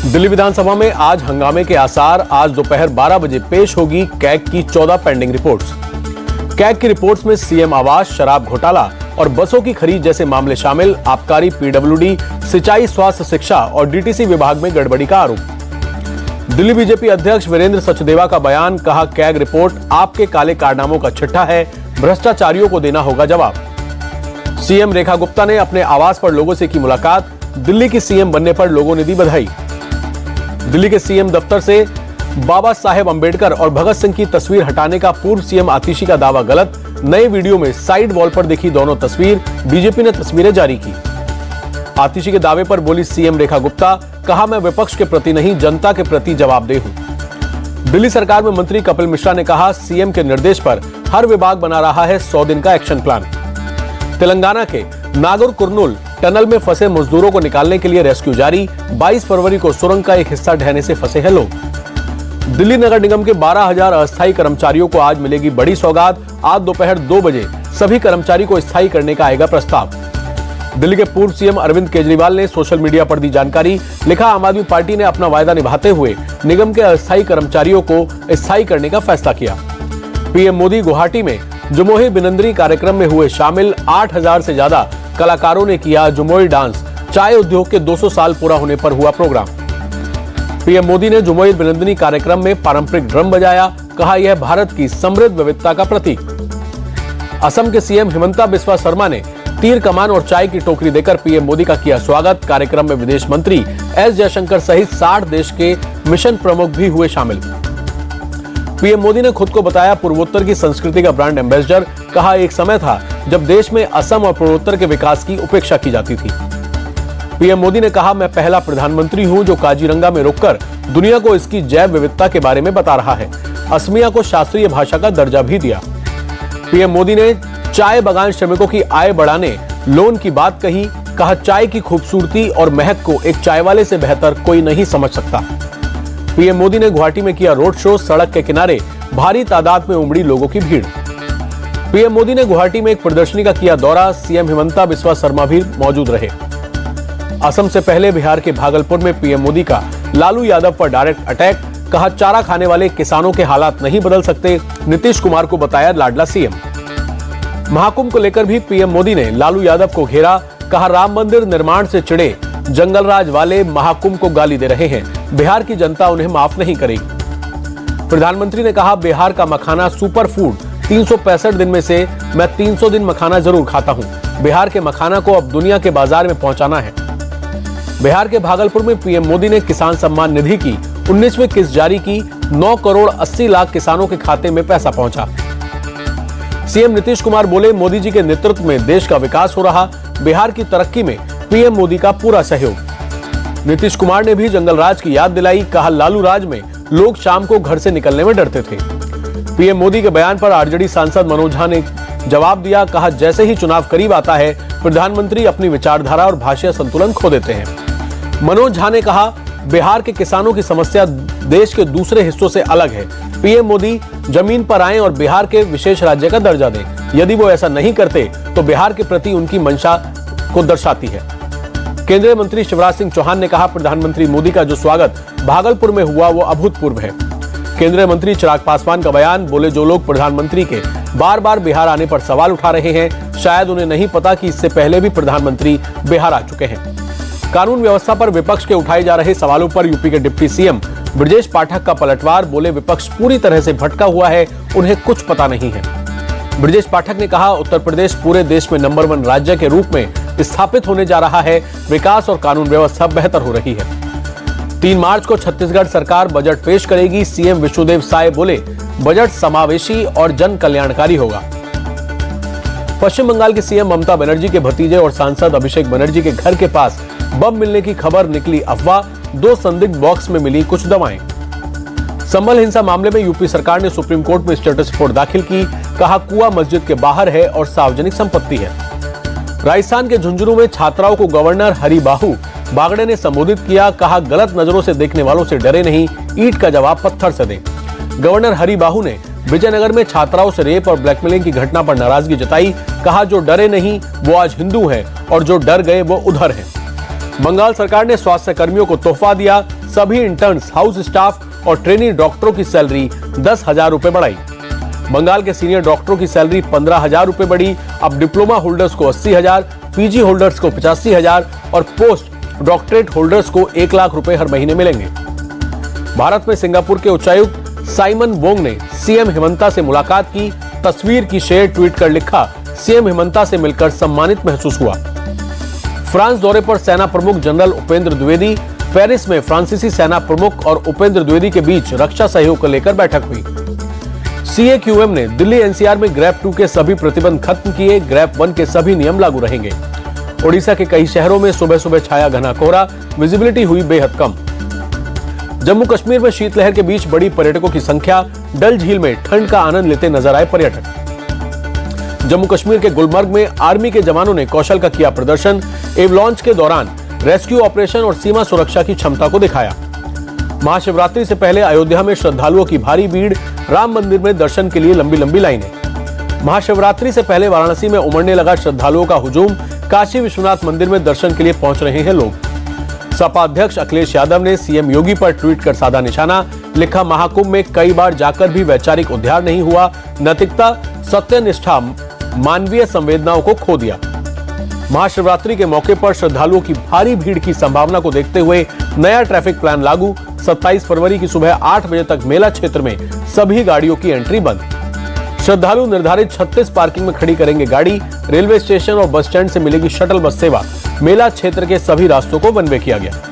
दिल्ली विधानसभा में आज हंगामे के आसार। आज दोपहर 12 बजे पेश होगी कैग की 14 पेंडिंग रिपोर्ट्स। कैग की रिपोर्ट्स में सीएम आवास, शराब घोटाला और बसों की खरीद जैसे मामले शामिल। आबकारी, पीडब्ल्यूडी, सिंचाई, स्वास्थ्य, शिक्षा और डीटीसी विभाग में गड़बड़ी का आरोप। दिल्ली बीजेपी अध्यक्ष वीरेंद्र सचदेवा का बयान, कहा कैग रिपोर्ट आपके काले कारनामों का चिट्ठा है, भ्रष्टाचारियों को देना होगा जवाब। सीएम रेखा गुप्ता ने अपने आवास पर लोगों से की मुलाकात। दिल्ली की सीएम बनने पर लोगों ने दी बधाई। दिल्ली के सीएम दफ्तर से बाबा साहेब अंबेडकर और भगत सिंह की तस्वीर हटाने का पूर्व सीएम आतिशी का दावा गलत। नए वीडियो में साइड वॉल पर दिखी दोनों तस्वीर। बीजेपी ने तस्वीरें जारी की। आतिशी के दावे पर बोली सीएम रेखा गुप्ता, कहा मैं विपक्ष के प्रति नहीं, जनता के प्रति जवाबदेह हूं। दिल्ली सरकार में मंत्री कपिल मिश्रा ने कहा, सीएम के निर्देश पर हर विभाग बना रहा है 100 दिन का एक्शन प्लान। तेलंगाना के नागौर कुर्नूल टनल में फंसे मजदूरों को निकालने के लिए रेस्क्यू जारी। 22 फरवरी को सुरंग का एक हिस्सा ढहने से फंसे हैं लोग। दिल्ली नगर निगम के 12,000 अस्थायी कर्मचारियों को आज मिलेगी बड़ी सौगात। आज दोपहर 2 बजे सभी कर्मचारी को स्थायी करने का आएगा प्रस्ताव। दिल्ली के पूर्व सीएम अरविंद केजरीवाल ने सोशल मीडिया पर दी जानकारी। लिखा, आम आदमी पार्टी ने अपना वायदा निभाते हुए निगम के अस्थायी कर्मचारियों को स्थायी करने का फैसला किया। पीएम मोदी गुवाहाटी में जुमोही बिनंदरी कार्यक्रम में हुए शामिल। 8,000 से ज्यादा कलाकारों ने किया जुमोही डांस। चाय उद्योग के 200 साल पूरा होने पर हुआ प्रोग्राम। पीएम मोदी ने जुमोही बिनंदनी कार्यक्रम में पारंपरिक ड्रम बजाया। कहा, यह भारत की समृद्ध विविधता का प्रतीक। असम के सीएम हिमंता बिस्वा शर्मा ने तीर कमान और चाय की टोकरी देकर पीएम मोदी का किया स्वागत। कार्यक्रम में विदेश मंत्री एस जयशंकर सहित 60 देश के मिशन प्रमुख भी हुए शामिल। पीएम मोदी ने खुद को बताया पूर्वोत्तर की संस्कृति का ब्रांड एम्बेसडर। कहा, एक समय था जब देश में असम और पूर्वोत्तर के विकास की उपेक्षा की जाती थी। पीएम मोदी ने कहा, मैं पहला प्रधानमंत्री हूं जो काजीरंगा में रुककर दुनिया को इसकी जैव विविधता के बारे में बता रहा है। असमिया को शास्त्रीय भाषा का दर्जा भी दिया। पीएम मोदी ने चाय बागान श्रमिकों की आय बढ़ाने लोन की बात कही। कहा, चाय की खूबसूरती और महक को एक चाय वाले से बेहतर कोई नहीं समझ सकता। पीएम मोदी ने गुवाहाटी में किया रोड शो। सड़क के किनारे भारी तादाद में उमड़ी लोगों की भीड़। पीएम मोदी ने गुवाहाटी में एक प्रदर्शनी का किया दौरा। सीएम हिमंता बिस्वा शर्मा भी मौजूद रहे। असम से पहले बिहार के भागलपुर में पीएम मोदी का लालू यादव पर डायरेक्ट अटैक। कहा, चारा खाने वाले किसानों के हालात नहीं बदल सकते। नीतीश कुमार को बताया लाडला सीएम। महाकुंभ को लेकर भी पीएम मोदी ने लालू यादव को घेरा। कहा, राम मंदिर निर्माण से चिढ़े जंगलराज वाले महाकुंभ को गाली दे रहे हैं। बिहार की जनता उन्हें माफ नहीं करेगी। प्रधानमंत्री ने कहा, बिहार का मखाना सुपर फूड। 365 दिन में से मैं 300 दिन मखाना जरूर खाता हूं। बिहार के मखाना को अब दुनिया के बाजार में पहुंचाना है। बिहार के भागलपुर में पीएम मोदी ने किसान सम्मान निधि की 19वीं किस्त जारी की। 9 करोड़ 80 लाख किसानों के खाते में पैसा पहुंचा। सीएम नीतीश कुमार बोले, मोदी जी के नेतृत्व में देश का विकास हो रहा। बिहार की तरक्की में पीएम मोदी का पूरा सहयोग। नीतीश कुमार ने भी जंगलराज की याद दिलाई। कहा, लालू राज में लोग शाम को घर से निकलने में डरते थे। पीएम मोदी के बयान पर आरजेडी सांसद मनोज झा ने जवाब दिया। कहा, जैसे ही चुनाव करीब आता है प्रधानमंत्री अपनी विचारधारा और भाषा संतुलन खो देते हैं। मनोज झा ने कहा, बिहार के किसानों की समस्या देश के दूसरे हिस्सों से अलग है। पीएम मोदी जमीन पर आएं और बिहार के विशेष राज्य का दर्जा दें। यदि वो ऐसा नहीं करते तो बिहार के प्रति उनकी मंशा को दर्शाती है। केंद्रीय मंत्री शिवराज सिंह चौहान ने कहा, प्रधानमंत्री मोदी का जो स्वागत भागलपुर में हुआ वो अभूतपूर्व है। केंद्रीय मंत्री चिराग पासवान का बयान। बोले, जो लोग प्रधानमंत्री के बार बार बिहार आने पर सवाल उठा रहे हैं, शायद उन्हें नहीं पता कि इससे पहले भी प्रधानमंत्री बिहार आ चुके हैं। कानून व्यवस्था पर विपक्ष के उठाए जा रहे सवालों पर यूपी के डिप्टी सीएम ब्रजेश पाठक का पलटवार। बोले, विपक्ष पूरी तरह से भटका हुआ है, उन्हें कुछ पता नहीं है। ब्रजेश पाठक ने कहा, उत्तर प्रदेश पूरे देश में नंबर 1 राज्य के रूप में स्थापित होने जा रहा है। विकास और कानून व्यवस्था बेहतर हो रही है। 3 मार्च को छत्तीसगढ़ सरकार बजट पेश करेगी। सीएम विष्णुदेव साय बोले, बजट समावेशी और जन कल्याणकारी होगा। पश्चिम बंगाल की सीएम ममता बनर्जी के भतीजे और सांसद अभिषेक बनर्जी के घर के पास बम मिलने की खबर निकली अफवाह। 2 संदिग्ध बॉक्स में मिली कुछ दवाएं। संभल हिंसा मामले में यूपी सरकार ने सुप्रीम कोर्ट में स्टेटस रिपोर्ट दाखिल की। कहा, कुआं मस्जिद के बाहर है और सार्वजनिक संपत्ति है। राजस्थान के झुंझुनू में छात्राओं को गवर्नर हरिबाहु बागड़े ने संबोधित किया। कहा, गलत नजरों से देखने वालों से डरे नहीं, ईंट का जवाब पत्थर से दें। गवर्नर हरिबाहु ने विजयनगर में छात्राओं से रेप और ब्लैकमेलिंग की घटना पर नाराजगी जताई। कहा, जो डरे नहीं वो आज हिंदू है और जो डर गए वो उधर है। बंगाल सरकार ने स्वास्थ्य कर्मियों को तोहफा दिया। सभी इंटर्न्स, हाउस स्टाफ और ट्रेनी डॉक्टरों की सैलरी 10,000 रुपए बढ़ाई। बंगाल के सीनियर डॉक्टरों की सैलरी 15,000 रुपए बढ़ी। अब डिप्लोमा होल्डर्स को 80,000, पीजी होल्डर्स को 85,000 और पोस्ट डॉक्टरेट होल्डर्स को 1 लाख रुपए हर महीने मिलेंगे। भारत में सिंगापुर के उच्चायुक्त साइमन वोंग ने सीएम हेमंता से मुलाकात की। तस्वीर की शेयर ट्वीट कर लिखा, सीएम हेमंता से मिलकर सम्मानित महसूस हुआ। फ्रांस दौरे पर सेना प्रमुख जनरल उपेंद्र द्विवेदी। पेरिस में फ्रांसीसी सेना प्रमुख और उपेंद्र द्विवेदी के बीच रक्षा सहयोग को लेकर बैठक हुई। CAQM ने दिल्ली NCR में ग्रैप 2 के सभी प्रतिबंध खत्म किए। ग्रैप 1 के सभी नियम लागू रहेंगे। ओडिशा के कई शहरों में सुबह सुबह छाया घना कोहरा, विजिबिलिटी हुई बेहद कम। जम्मू कश्मीर में शीतलहर के बीच बड़ी पर्यटकों की संख्या। डल झील में ठंड का आनंद लेते नजर आए पर्यटक। जम्मू कश्मीर के गुलमर्ग में आर्मी के जवानों ने कौशल का किया प्रदर्शन। एवलॉन्च के दौरान रेस्क्यू ऑपरेशन और सीमा सुरक्षा की क्षमता को दिखाया। महाशिवरात्रि से पहले अयोध्या में श्रद्धालुओं की भारी भीड़। राम मंदिर में दर्शन के लिए लंबी लंबी लाइनें। महाशिवरात्रि से पहले वाराणसी में उमड़ने लगा श्रद्धालुओं का हुजूम। काशी विश्वनाथ मंदिर में दर्शन के लिए पहुंच रहे हैं लोग। सपा अध्यक्ष अखिलेश यादव ने सीएम योगी पर ट्वीट कर साधा निशाना। लिखा, महाकुंभ में कई बार जाकर भी वैचारिक उद्धार नहीं हुआ। नैतिकता, सत्यनिष्ठा, मानवीय संवेदनाओं को खो दिया। महाशिवरात्रि के मौके पर श्रद्धालुओं की भारी भीड़ की संभावना को देखते हुए नया ट्रैफिक प्लान लागू। 27 फरवरी की सुबह 8 बजे तक मेला क्षेत्र में सभी गाड़ियों की एंट्री बंद। श्रद्धालु निर्धारित 36 पार्किंग में खड़ी करेंगे गाड़ी। रेलवे स्टेशन और बस स्टैंड से मिलेगी शटल बस सेवा। मेला क्षेत्र के सभी रास्तों को वन वे किया गया।